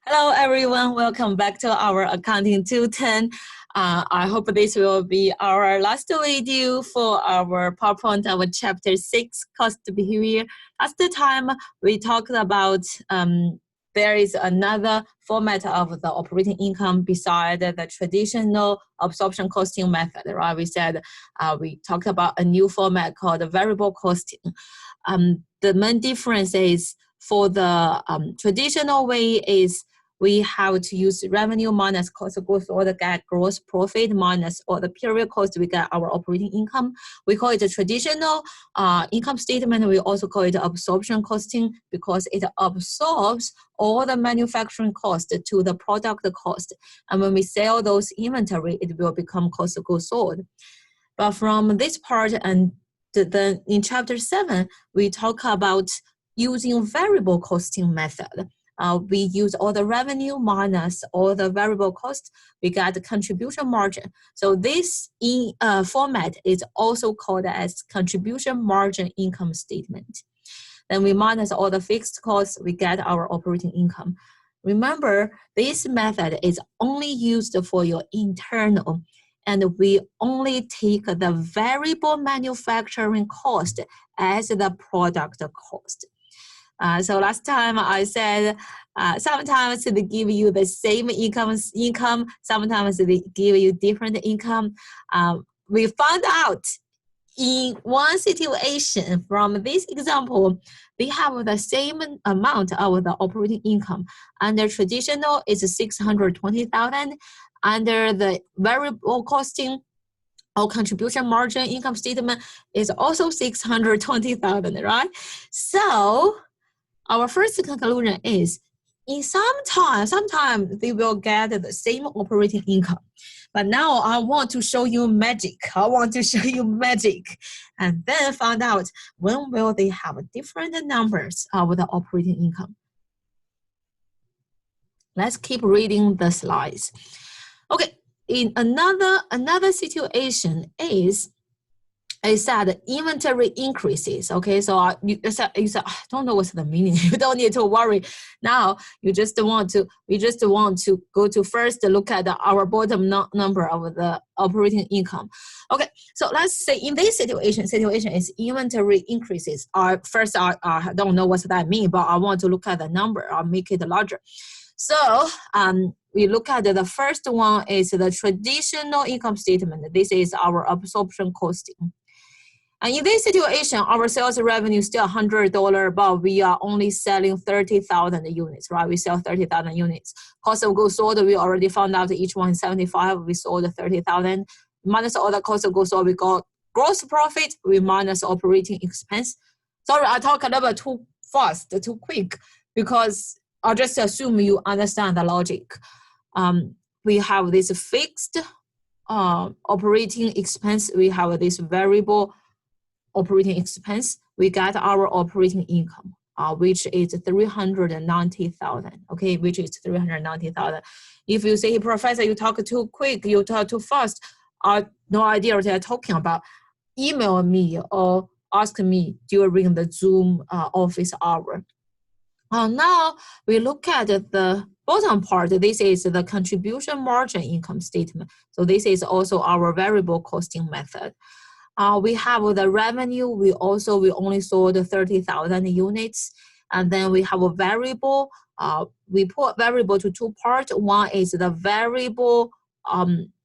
Hello, everyone. Welcome back to our Accounting 210. I hope this will be our last video for our PowerPoint of Chapter 6, Cost Behavior. Last time, we talked about there is another format of the operating income beside the traditional absorption costing method, right? We said we talked about a new format called variable costing. The main difference is for the traditional way is we have to use revenue minus cost of goods sold, get gross profit minus all the period cost, we get our operating income. We call it a traditional income statement. We also call it absorption costing because it absorbs all the manufacturing cost to the product cost. And when we sell those inventory, it will become cost of goods sold. But from this part and then in Chapter 7, we talk about using variable costing method. We use all the revenue minus all the variable cost. We got the contribution margin. So this format is also called as contribution margin income statement. Then we minus all the fixed costs. We get our operating income. Remember, this method is only used for your internal, and we only take the variable manufacturing cost as the product cost. So last time I said sometimes they give you the same income, sometimes they give you different income. We found out in one situation from this example, they have the same amount of the operating income. Under traditional, it's 620,000. Under the variable costing or contribution margin income statement is also 620,000, right? So our first conclusion is, in sometimes they will get the same operating income. But now I want to show you magic. And then find out when will they have different numbers of the operating income. Let's keep reading the slides. Okay, in another situation is, I said inventory increases. Okay, so you said, I don't know what's the meaning. You don't need to worry. Now we just want to go to first look at our bottom number of the operating income. Okay, so let's say in this situation is inventory increases. First I don't know what that means, but I want to look at the number. I'll make it larger. So we look at the first one is the traditional income statement. This is our absorption costing. And in this situation, our sales revenue is still $100, but we are only selling 30,000 units, right? We sell 30,000 units. Cost of goods sold, we already found out each one is 75. We sold 30,000. Minus all the cost of goods sold, we got gross profit. We minus operating expense. Sorry, I talk a little bit too fast, too quick, because I'll just assume you understand the logic. We have this fixed operating expense. We have this variable operating expense. We got our operating income, which is 390,000. Okay, which is 390,000. If you say, Professor, you talk too quick, you talk too fast, no idea what you're talking about, email me or ask me during the Zoom office hour. Now we look at the bottom part. This is the contribution margin income statement. So this is also our variable costing method. We have the revenue. We only sold 30,000 units. And then we have a variable. We put variable to two parts. One is the variable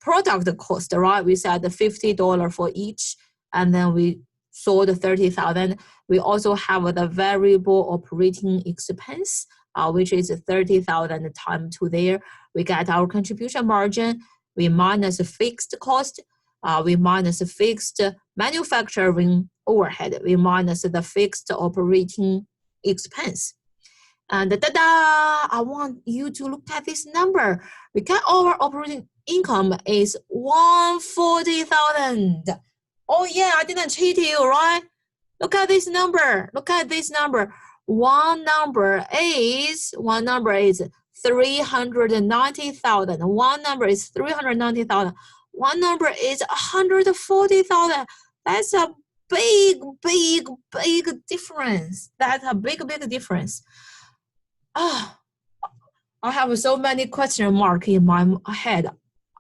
product cost, right? We said $50 for each. And then we sold 30,000. We also have the variable operating expense, which is 30,000 times 2 there. We get our contribution margin. We minus fixed cost. We minus fixed manufacturing overhead. We minus the fixed operating expense. And I want you to look at this number. We get our operating income is 140,000. Oh yeah, I didn't cheat you, right? Look at this number. One number is 390,000. One number is 390,000. One number is 140,000. That's a big difference. I have so many question marks in my head.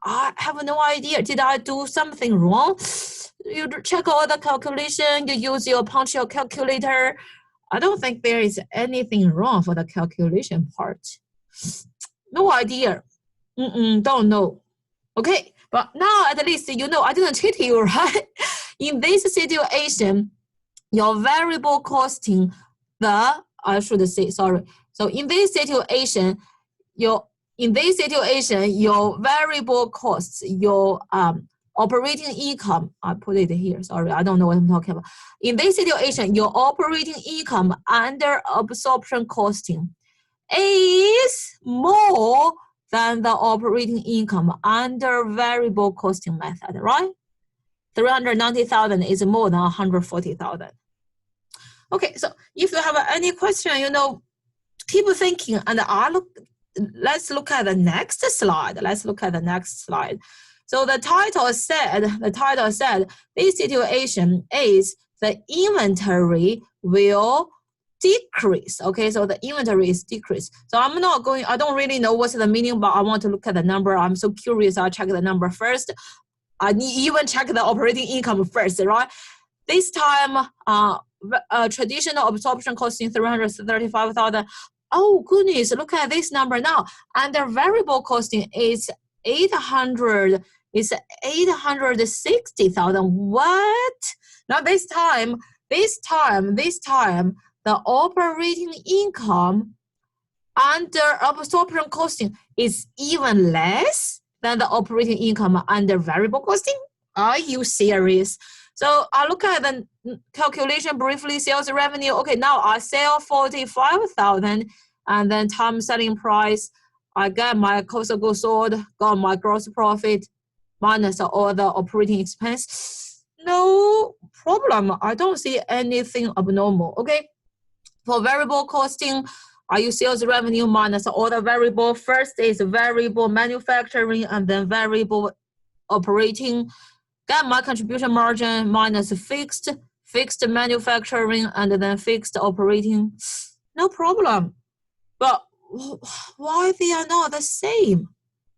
I have no idea. Did I do something wrong? You check all the calculation, you use your punctual calculator. I don't think there is anything wrong for the calculation part. No idea. Don't know. Okay, but now at least you know I didn't cheat you, right? In this situation, your variable costing, I should say, sorry. So in this situation, your variable costs, your operating income, I put it here, sorry, I don't know what I'm talking about. In this situation, your operating income under absorption costing is more than the operating income under variable costing method, right? 390,000 is more than 140,000. Okay, so if you have any question, keep thinking, and let's look at the next slide. So the title said this situation is the inventory will decrease. Okay, so the inventory is decreased. So I don't really know what's the meaning, but I want to look at the number. I'm so curious. I'll check the number first. I even check the operating income first, right? This time, traditional absorption costing 335,000. Oh goodness, look at this number now. And the variable costing is 860,000. What? Now this time, the operating income under absorption costing is even less than the operating income under variable costing. Are you serious? So I look at the calculation briefly. Sales revenue. Okay, now I sell 45,000, and then times selling price. I get my cost of goods sold, got my gross profit, minus all the operating expense. No problem. I don't see anything abnormal. Okay, for variable costing, I use sales revenue minus all the variable. First is variable manufacturing, and then variable operating. Get my contribution margin minus fixed manufacturing, and then fixed operating. No problem. But why they are not the same?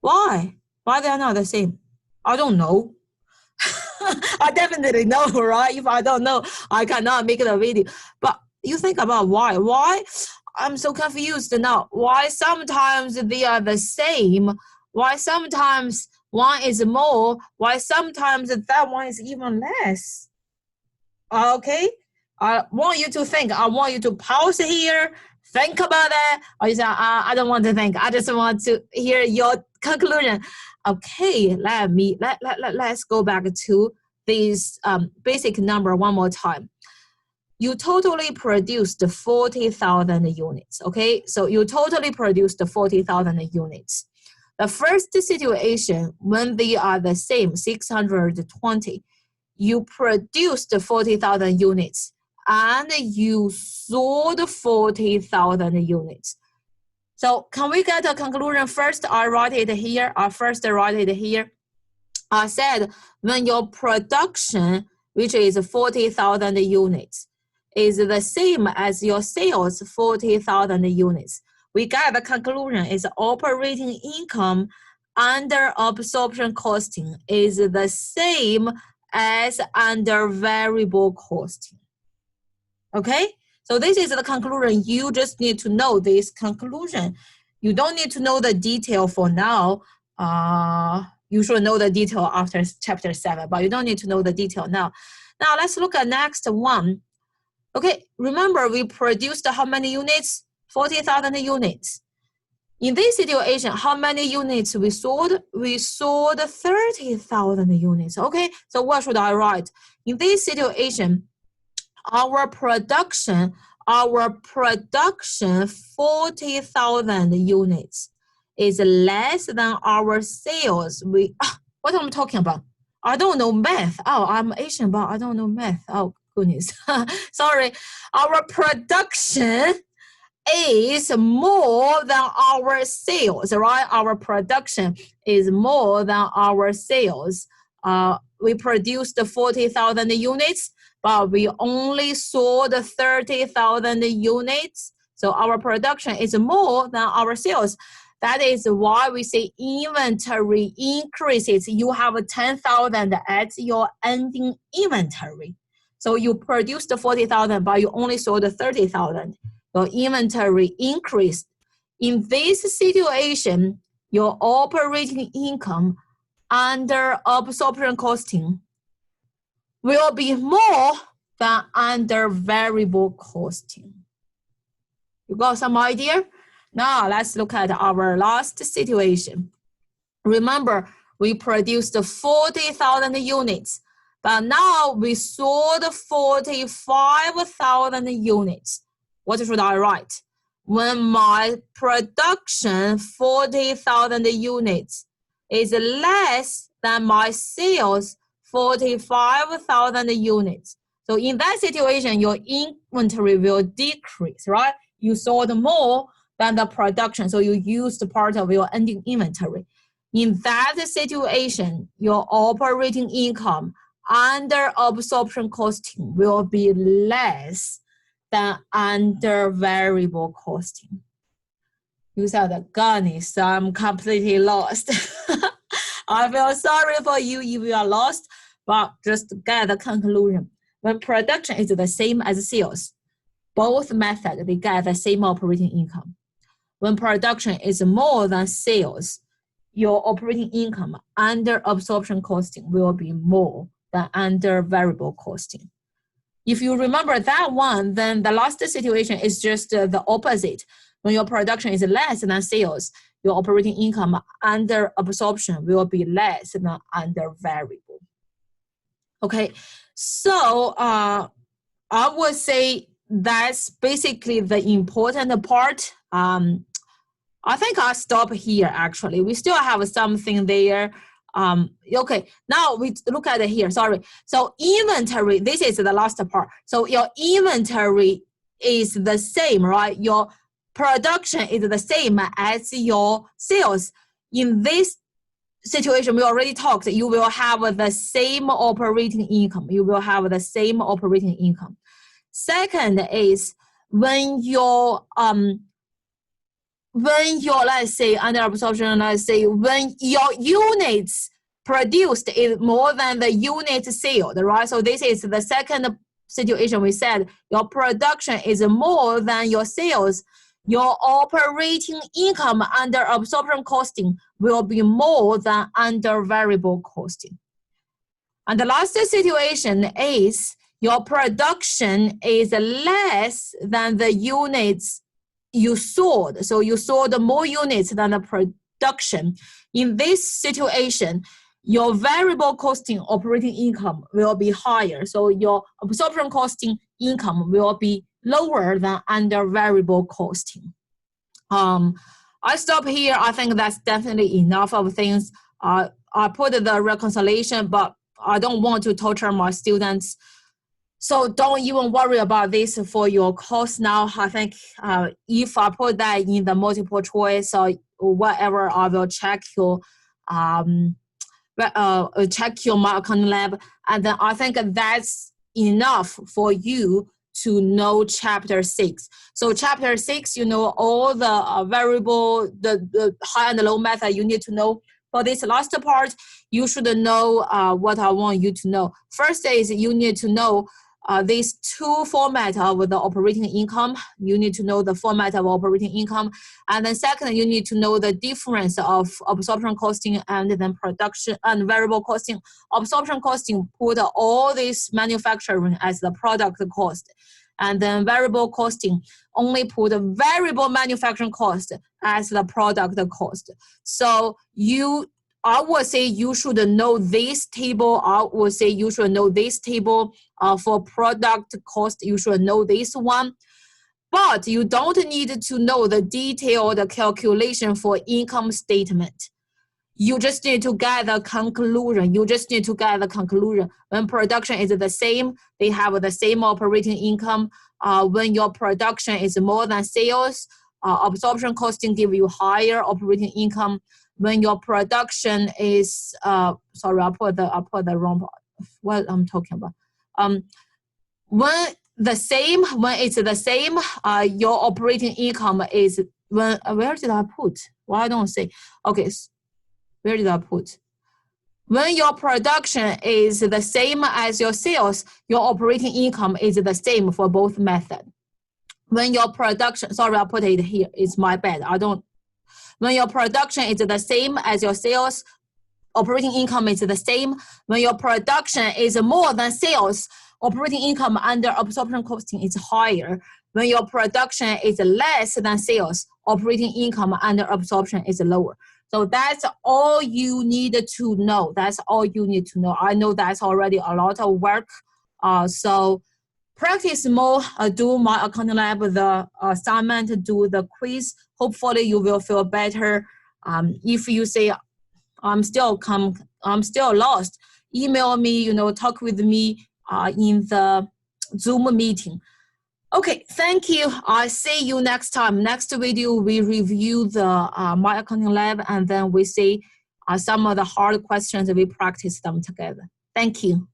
Why they are not the same? I don't know. I definitely know, right? If I don't know, I cannot make the video. But you think about why. Why? I'm so confused now. Why sometimes they are the same? Why sometimes one is more? Why sometimes that one is even less? Okay, I want you to think. I want you to pause here, think about it. Or you say, I don't want to think. I just want to hear your conclusion. Okay, let's go back to this basic number one more time. You totally produced 40,000 units. Okay, so you totally produced 40,000 units. The first situation, when they are the same, 620, you produced 40,000 units and you sold 40,000 units. So can we get a conclusion first? I write it here. I said when your production, which is 40,000 units, is the same as your sales, 40,000 units. We get the conclusion is operating income under absorption costing is the same as under variable costing. Okay? So this is the conclusion. You just need to know this conclusion. You don't need to know the detail for now. You should know the detail after chapter 7, but you don't need to know the detail now. Now let's look at next one. Okay, remember we produced how many units? 40,000 units. In this situation, how many units we sold? We sold 30,000 units. Okay, so what should I write? In this situation, our production 40,000 units is less than our sales. What am I talking about? I don't know math. Oh, I'm Asian, but I don't know math. Oh, goodness. Sorry. Our production is more than our sales, right? Our production is more than our sales. We produced 40,000 units, but we only sold 30,000 units. So our production is more than our sales. That is why we say inventory increases. You have 10,000 as your ending inventory. So you produced 40,000, but you only sold 30,000. Your inventory increased. In this situation, your operating income under absorption costing will be more than under variable costing. You got some idea? Now let's look at our last situation. Remember, we produced 40,000 units, but now we sold 45,000 units. What should I write? When my production 40,000 units is less than my sales 45,000 units. So in that situation, your inventory will decrease, right? You sold more than the production, so you used part of your ending inventory. In that situation, your operating income under absorption costing will be less than under variable costing. You said, goodness, I'm completely lost. I feel sorry for you if you are lost, but just get the conclusion. When production is the same as sales, both methods, they get the same operating income. When production is more than sales, your operating income under absorption costing will be more than under variable costing. If you remember that one, then the last situation is just the opposite. When your production is less than sales, your operating income under absorption will be less than under variable. Okay, so I would say that's basically the important part. I think I'll stop here, actually. We still have something there. Okay, now we look at it here, sorry. So inventory, this is the last part. So your inventory is the same, right? Your production is the same as your sales. In this situation, we already talked, you will have the same operating income. You will have the same operating income. Second is when your let's say under absorption, let's say when your units produced is more than the units sold, right? So this is the second situation we said, your production is more than your sales. Your operating income under absorption costing will be more than under variable costing. And the last situation is your production is less than the units you sold. So you sold more units than the production. In this situation, your variable costing operating income will be higher. So your absorption costing income will be lower than under variable costing. I stop here. I think that's definitely enough of things. I put the reconciliation, but I don't want to torture my students. So don't even worry about this for your course now. I think if I put that in the multiple choice or whatever, I will check your marking lab, and then I think that's enough for you to know chapter 6. So chapter 6, you know all the variable, the high and low method you need to know. For this last part, you should know what I want you to know. First is you need to know these two formats of the operating income. You need to know the format of operating income. And then second, you need to know the difference of absorption costing and then production and variable costing. Absorption costing put all this manufacturing as the product cost. And then variable costing only put variable manufacturing cost as the product cost. So I would say you should know this table. I would say you should know this table for product cost. You should know this one. But you don't need to know the detailed calculation for income statement. You just need to get the conclusion. When production is the same, they have the same operating income. When your production is more than sales, absorption costing give you higher operating income. When your production is, sorry, I put the wrong part. What I'm talking about. When it's the same, your operating income is where did I put? Why don't I say? Okay, where did I put? When your production is the same as your sales, your operating income is the same for both methods. When your production, sorry, I put it here. It's my bad. When your production is the same as your sales, operating income is the same. When your production is more than sales, operating income under absorption costing is higher. When your production is less than sales, operating income under absorption is lower. So that's all you need to know. That's all you need to know. I know that's already a lot of work. So practice more, do my accounting lab, the assignment, do the quiz. Hopefully you will feel better. If you say, I'm still lost, email me, talk with me in the Zoom meeting. Okay, thank you. I'll see you next time. Next video, we review the My Accounting Lab, and then we see some of the hard questions, we practice them together. Thank you.